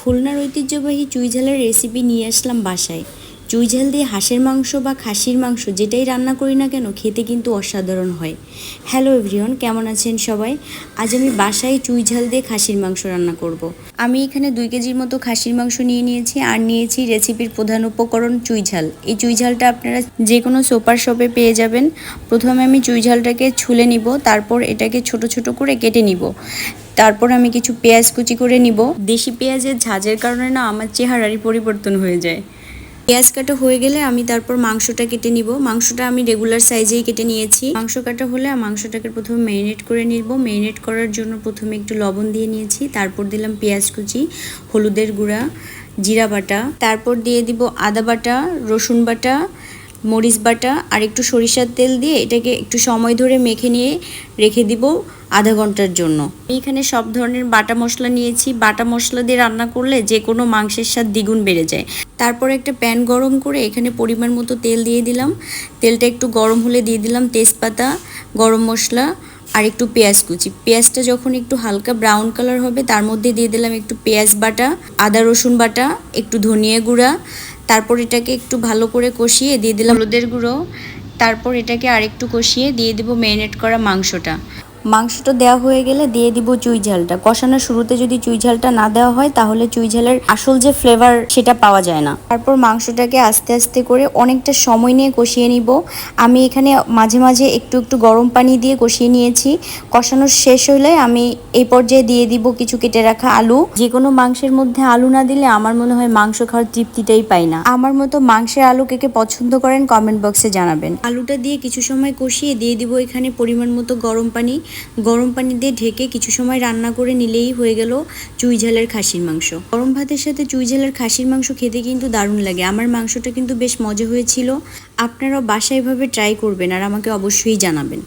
খুলনার ঐতিহ্যবাহী চুইঝালের রেসিপি নিয়ে আসলাম বাসায়। চুইঝাল দিয়ে হাঁসের মাংস বা খাসির মাংস যেটাই রান্না করি না কেন খেতে কিন্তু অসাধারণ হয়। হ্যালো এভরিওয়ান, কেমন আছেন সবাই? আজ আমি বাসায় চুইঝাল দিয়ে খাসির মাংস রান্না করব। আমি এখানে 2 কেজির মতো খাসির মাংস নিয়ে নিয়েছি আর নিয়েছি রেসিপির প্রধান উপকরণ চুইঝাল। এই চুইঝালটা আপনারা যে কোনো সুপার শপে পেয়ে যাবেন। প্রথমে আমি চুইঝালটাকে ছুলে নিব, তারপর এটাকে ছোট ছোট করে কেটে নিব। তারপর আমি কিছু পেঁয়াজ কুচি করে নিব। দেশি পেঁয়াজের ঝাঁজের কারণে না আমার চেহারারই পরিবর্তন হয়ে যায়। পেঁয়াজ কাটা হয়ে গেলে আমি তারপর মাংসটা কেটে নিব। মাংসটা আমি রেগুলার সাইজেই কেটে নিয়েছি। মাংস কাটা হলে মাংসটাকে প্রথমে ম্যারিনেট করে নিব। ম্যারিনেট করার জন্য প্রথমে একটু লবণ দিয়ে নিয়েছি, তারপর দিলাম পেঁয়াজ কুচি, হলুদের গুঁড়া, জিরা বাটা, তারপর দিয়ে দিব আদা বাটা, রসুন বাটা, মরিচ বাটা আর একটু সরিষার তেল দিয়ে এটাকে একটু সময় ধরে মেখে নিয়ে রেখে দিব আধা ঘন্টার জন্য। এখানে সব ধরনের বাটা মশলা নিয়েছি। বাটা মশলা দিয়ে রান্না করলে যে কোনো মাংসের স্বাদ দ্বিগুণ বেড়ে যায়। তারপর একটা প্যান গরম করে এখানে পরিমাণ মতো তেল দিয়ে দিলাম। তেলটা একটু গরম হলে দিয়ে দিলাম তেজপাতা, গরম মশলা আর একটু পেঁয়াজ কুচি। পেঁয়াজটা যখন একটু হালকা ব্রাউন কালার হবে তার মধ্যে দিয়ে দিলাম একটু পেঁয়াজ বাটা, আদা রসুন বাটা, একটু ধনিয়া গুঁড়া। তারপর এটাকে একটু ভালো করে কষিয়ে দিয়ে দিলাম হলুদের গুঁড়ো। তারপর এটাকে আরেকটু কষিয়ে দিয়ে দেবো ম্যারিনেট করা মাংসটা। মাংসটা দেওয়া হয়ে গেলে দিয়ে দিব চুইঝালটা। কষানোর শুরুতে যদি চুইঝালটা না দেওয়া হয় তাহলে চুইঝালের আসল যে ফ্লেভার সেটা পাওয়া যায় না। তারপর মাংসটাকে আস্তে আস্তে করে অনেকটা সময় নিয়ে কষিয়ে নিব। আমি এখানে মাঝে মাঝে একটু একটু গরম পানি দিয়ে কষিয়ে নিয়েছি। কষানো শেষ হলে আমি এই পর্যায়ে দিয়ে দিব কিছু কেটে রাখা আলু। যে কোনো মাংসের মধ্যে আলু না দিলে আমার মনে হয় মাংস খাওয়ার তৃপ্তিটাই পাই না। আমার মতো মাংসের আলু কে কে পছন্দ করেন কমেন্ট বক্সে জানাবেন। আলুটা দিয়ে কিছু সময় কষিয়ে দিয়ে দিব এখানে পরিমাণ মতো গরম পানি। গরম পানি দিয়ে ঢেকে কিছু সময় রান্না করে নিলেই হয়ে গেল চুইঝালের খাসির মাংস। গরম ভাতের সাথে চুইঝালের খাসির মাংস খেতে কিন্তু দারুণ লাগে। আমার মাংসটা কিন্তু বেশ মজা হয়েছিল। আপনারাও বাসায় এভাবে ট্রাই করবেন আর আমাকে অবশ্যই জানাবেন।